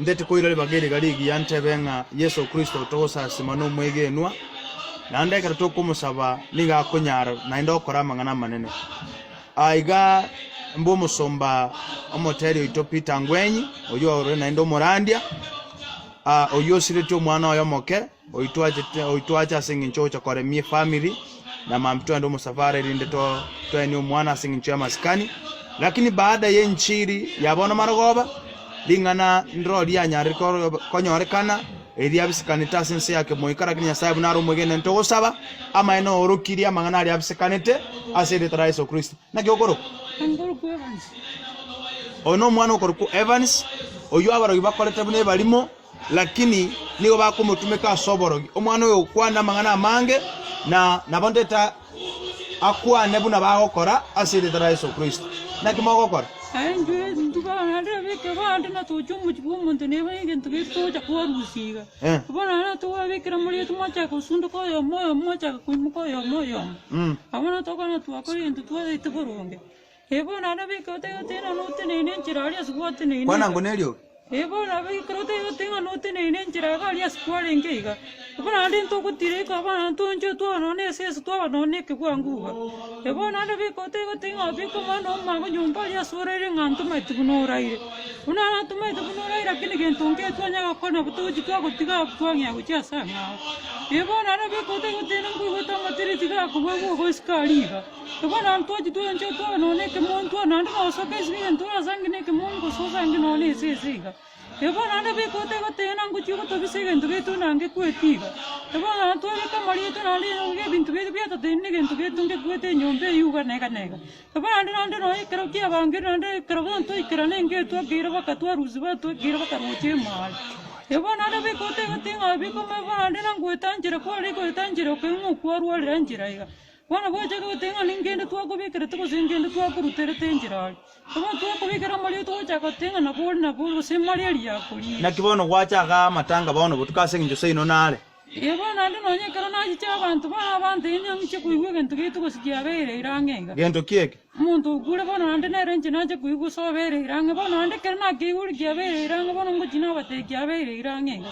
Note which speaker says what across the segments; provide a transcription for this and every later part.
Speaker 1: ndete koirale bagere galigi yantebenga Yesu Kristo tosa simano mwegenwa na ndekera tokumusaba liga kunyara na ndokora mangana manene aiga mbo musomba omoteri itopita ngwenyi oyo ore na ndo morandia oyo sireto mwana oyo moke oitwaje singincho cha kore mi family na mamto ndo musafari rinde to eni mwana singincho maskani lakini baada ye nchiri yabona maragoba lingana ndroli anyari konyorekana eri abisikanita sense yake moikara kinya sabu naro mwegene nto saba ama eno orukiri amangana ali abisikanite asede tara Yesu Kristo na gyokoro
Speaker 2: Ngoruku Evans
Speaker 1: ono mwana okoruku Evans oyo Abarogi bakolete bune balimo lakini nigo bakumutumeka soborogi omwana oyo kwana mangana mange na nabondeta akwane buna bagokora asede tara Yesu Kristo na kimogokora
Speaker 2: Anjue ndubana ndebe kebande na tojumu chibumuntu nebe ntuge toja kwa Gusii. Bana na to abekera muri tumacha kusundo ko yo moyo mocha kuimuko yo moyo. Abana to kana to akori ntu to ite boronge. Ebo na ndebe kote tena no tene nenchira ali asquate ne.
Speaker 1: Kwana ngonelio.
Speaker 2: Ebo na be krote tena no tene nenchira ali asquale ngeiga. Bana ndi to kutire ka bana to nje to no ne ses to no ne ke kwanguga. Ebo na ndebe kote tena be ko mano mango nyumba ya sore ngantu maitu no raire. Una na tu maitu no raire kini gentonke to nya ko na butu jitwa ko tiga ko nya ko cha sanga. Ebo na ndebe kote tena ko to matiri tiga ko go skaliga. Ebo na to jitu nje to no ne ke mon to na ndo so ke sgi to zangi ne ke mon ko so zangi no ne sesiga. Ebo na ndebe kote tena ko chuko to bisege ndo to na nge ko tiga. Ebo na to le ka mari to na le nge bintu be to tenne ge ndo nge ko te nyombe yuga nega nega. Ebo na ndo no ikero kia bange na ndo ikero to ikero ne nge to gira baka to ruziba to gira baka roche mal. Ebo na ndebe kote tena be ko me ba na ngo tanjira ko le ko tanjira ko mu ko ru le tanjira iga. Wana boja ko tenga ningende to ko be kere to singende to ko rutere tenjira. Tuma to ko be kere mali to ja ko tenga na bol se mali ali ya ko
Speaker 1: na kibono gwacha ga matanga bono butukase njo seino nale
Speaker 2: Ebo na ndo nonye kero na jicha abantu bana bante nyang chikuiwe gento gitu ko sikia bere irangenga.
Speaker 1: Gento kieke.
Speaker 2: Muntu gure bono ande na renje na je kuigu so bere irange bono ande kero na kiuri kia bere irange bono ngujina bate kia bere irangenga.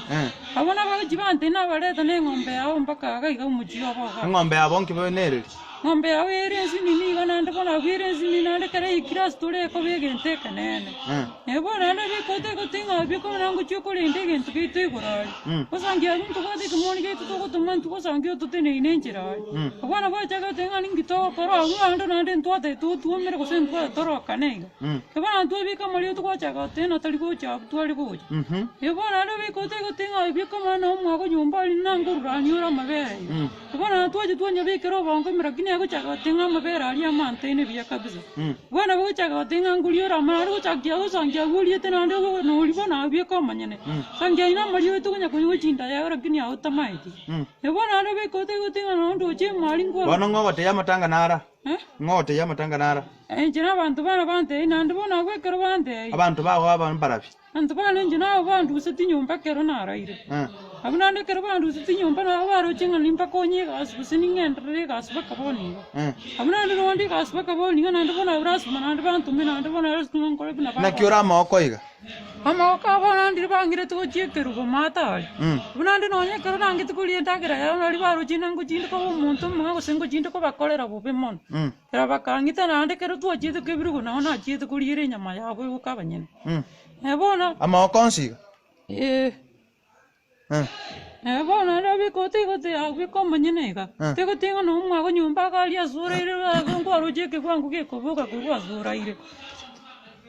Speaker 2: Abona ba jibante na bareta ne ngombe aho mpaka ga iga mujiyo boga.
Speaker 1: Ngombe abonki benere.
Speaker 2: Ngombe aho erenzi nini ga nande bono erenzi nini nande kare ikiras tole ko be gente kanene. Ebo na ande be kote ko tinga be ko nangu chuko lende gento gitu igora. Osangia muntu ko de moni ge to to man to sangio to tene inenjira. Abana ba jaga tenga ningi to koro ando nande to te tu mere ko sen to ro kanega. Abana to be kamali to ko jaga tena tali ko cha to ali ko. Abana no be kote ko tinga be ko mano mo ko nyumba nangu ranyo ra mabere. Abana to je to nya be kero bango mera kini ko jaga tenga mabere ali amante ne biya kabisa. Bwana bo jaga tenga ngulio ra maru chagia ko sangia ngulio tena ndo no li bona be ko manyane. Sangia ina mali to nya ko nyinda ya ra kini auta maiti. Ebona no be kote tenga no ndo je mali ngo.
Speaker 1: Bono ngote ya matanga nara. Ngote ya matanga nara.
Speaker 2: Njina abantu bana bante ina ndibona kwe kero bante.
Speaker 1: Abantu bago abantu barafi.
Speaker 2: Antu bana njina abantu usati nyumba kero nara ire. Abuna ande kero bantu usati nyumba na baro chinga limpa konye gas busini ngendre gas bakaboni. Abuna ande no ndi gas bakaboni na ndibona uras mana ande bantu mina ndibona uras ngore bina ba.
Speaker 1: Na kiora moko iga.
Speaker 2: Ama ka bana ndi bangire to chekero ko mata. Abuna ande no nye kero nangi to kulie ndagira ya no baro china ngo chinda ko muntu mga ko sengo chinda ko bakolera bo bemon. Era bakangita na ande kero to chete kebiru na ona chete kuliere nyama ya bo ka banyene. Ebona
Speaker 1: ama okonsiga
Speaker 2: ebona rabi kote agwe ko manyene ga te ko tenga no mwa ko nyumba ka lia sura ile ko roje ke kwangu ke ko boka ko sura ile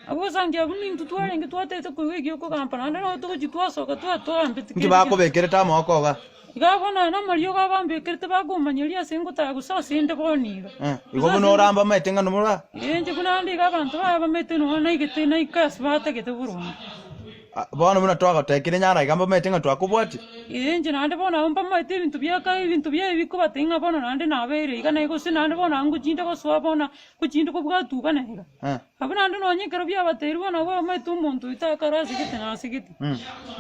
Speaker 2: abo sangia buni tutware ngi twate to ko ge ko kampana no to jitwa so ka to ambiti
Speaker 1: ngi ba ko bekere ta moko ga
Speaker 2: igabona na mariyo ga bambe kirte ba go manyelia sengo ta gusa sinde boni
Speaker 1: igo no ramba metenga no mura
Speaker 2: yenje kuna ndi ga bantu ba mete no na igete na ikas ba te gete burundu
Speaker 1: bona muna twaga tekire nyara igamba metenga twakubwati
Speaker 2: yenje nande bona umpa mete bintu bya biko batenga bona nande nabere iga na igo sinande bona ngo jinda ko swa bona ku jinda ko bwa tuga na iga abuna ndo no nyekero bya bateri bona wa mete umuntu itakara sigite na sigite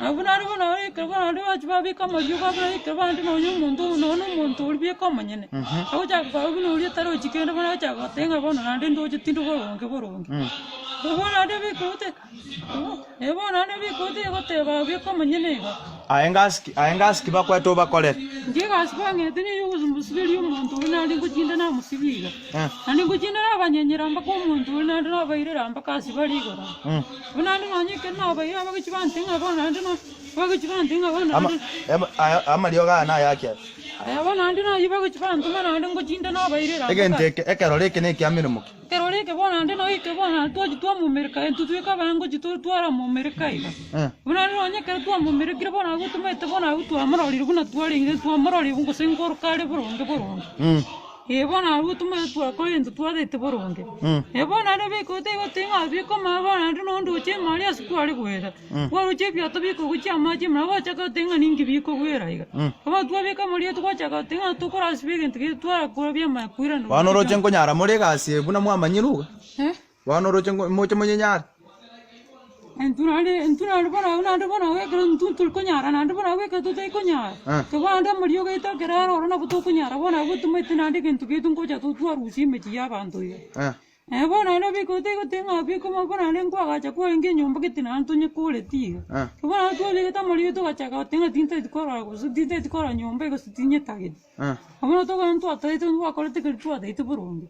Speaker 2: abuna ndo bona ikero bona ndo bachiba bika majo ba bona ikero bona ndo umuntu no umuntu uri bya komanyene aho chaka ba buno uri taro chikenda bona chaka tenga bona nande ndo chitindo boronge Ebona de bikote. Ebona de bikote gote ba biko manyene ga.
Speaker 1: Ayengaski bakweto bakole.
Speaker 2: Ngiga sibange tini yuzu musibiri umuntu nandi kugenda na musibiga. Nandi kugenda abanyenyera mbako umuntu nandi nabayirira mbaka sibari gora. Bunandi nanyike nabayira bakibantinga bonandi no bakibantinga bonandi.
Speaker 1: Amaliyo ga na yake.
Speaker 2: Ayabona ndi na yiba kuchipantuma nandi kugenda nabayirira.
Speaker 1: Ekeroleke ne kyamino muke.
Speaker 2: Keroleke bona ndi no ike bona twa mu Amerika entutwika bango twara mu Amerika iga. Bunandi nanyike twa mu Amerika bona gutumete bona gutu amarolira buna twaringe twa amarolira ngo sengor kale boronge. Ebona gutume twa koyendo twadete boronge. Ebona ne bikote gotinga biko mabona ndi no nduche mali asikwali kwera. Waruche byato biko kuchama chima wachaka tinga ningi biko kwera iga. Aba twabika mali twachaka tinga tukora sibige ntike twara kurabya makwira no.
Speaker 1: Wanoroche ngo nyara muri gasi buna mwamanyiruga. Wanoroche ngo moche munyenyara. Entunali bona unandi bona wekera ntuntul konyara nandi bona wekera tutai konyara ke wanda muriyo gaita keraro rona buto konyara bona butumete nandi kentu ketungo cha tutwa rusi mechi ya banto ye bona no biko te ko tenga biko mo bona lengwa ga cha ko enge nyomba ke tina antonye kule ti ke bona to le ta muriyo to ga cha ga tenga tinta ikora go su tinta ikora nyomba go su tinye tage bona to ga ntu atai to wa ko te ke tu adai te boronge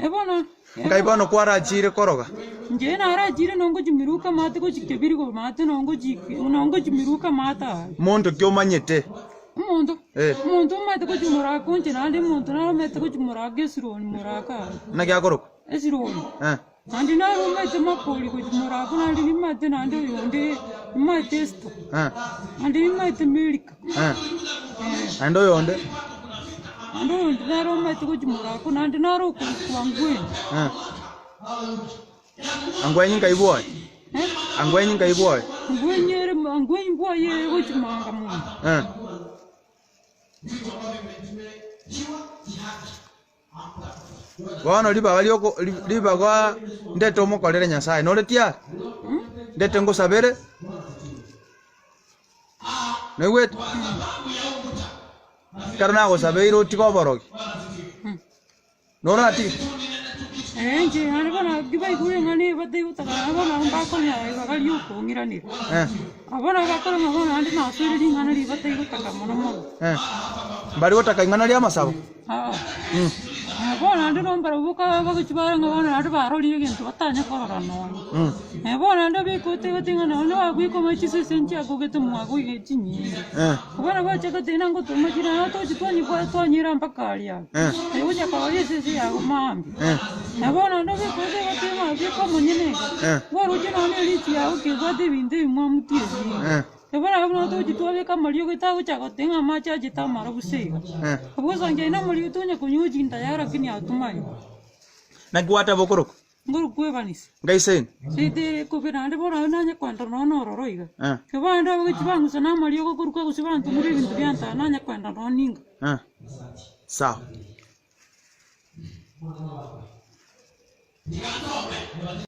Speaker 1: ebona ngai bono kwara jire koroga
Speaker 2: nje na ara jire nongo jimiruka mate ko jikebiri go mate nongo jimiruka mata
Speaker 1: mondo kyo manyete
Speaker 2: mondo mate ko jimura ko nje na ndi mondo na mate ko jimura ge sironi muraka
Speaker 1: na kya koroko
Speaker 2: esironi andi na ro mate makoli ko jimura ko na ndi mate na ndi yonde mate sto andi mate milika
Speaker 1: ando yonde
Speaker 2: ando ndaro mate ko jimura ko na ndi na ro ko wangwe
Speaker 1: angwenyi ngaiboy angwenyi ngaiboy
Speaker 2: angwenyi boy ye ko jimanga mu
Speaker 1: Bono liba kwa ndeto mukolere Nyasaye no letia ndete ngusabere newet karna go sabeiro tiko Abarogi nora ti
Speaker 2: nje ani bana gibai kuye ngani bade utaka bana mbako nya bakali uko ngiranira abana bakora ngabona andi na suri ngana ri bade utaka mono
Speaker 1: bari utaka ngana ri amasabo
Speaker 2: bona andi nombara buka bakachibara ngabona andi baroli gentu batanya korora no bona andi bikote batinga no agwiko machise senchi agogete mwago yechinyi bona bachaka tena ngo tumachira to chitwani kwa twanyira mpakalia uja kwa yese ya mambi bona andi bikote batinga biko munyene waruje no ne lichi ya uke bade binde mwamutiezi ebona abona to jitwabe kamaliyo getago chago tenga macha jita mara busega abuza ngena maliyo tonya kunyuji ndayara kini atumai
Speaker 1: na gwata bokoroko
Speaker 2: nguru kwebanisi
Speaker 1: ngaisen
Speaker 2: site ko benande bona nanya kwanda no roroiga ke banda bagibangu sana maliyo ko kuruka kusibantu muri bintu byanta nanya kwanda no ninga
Speaker 1: sawa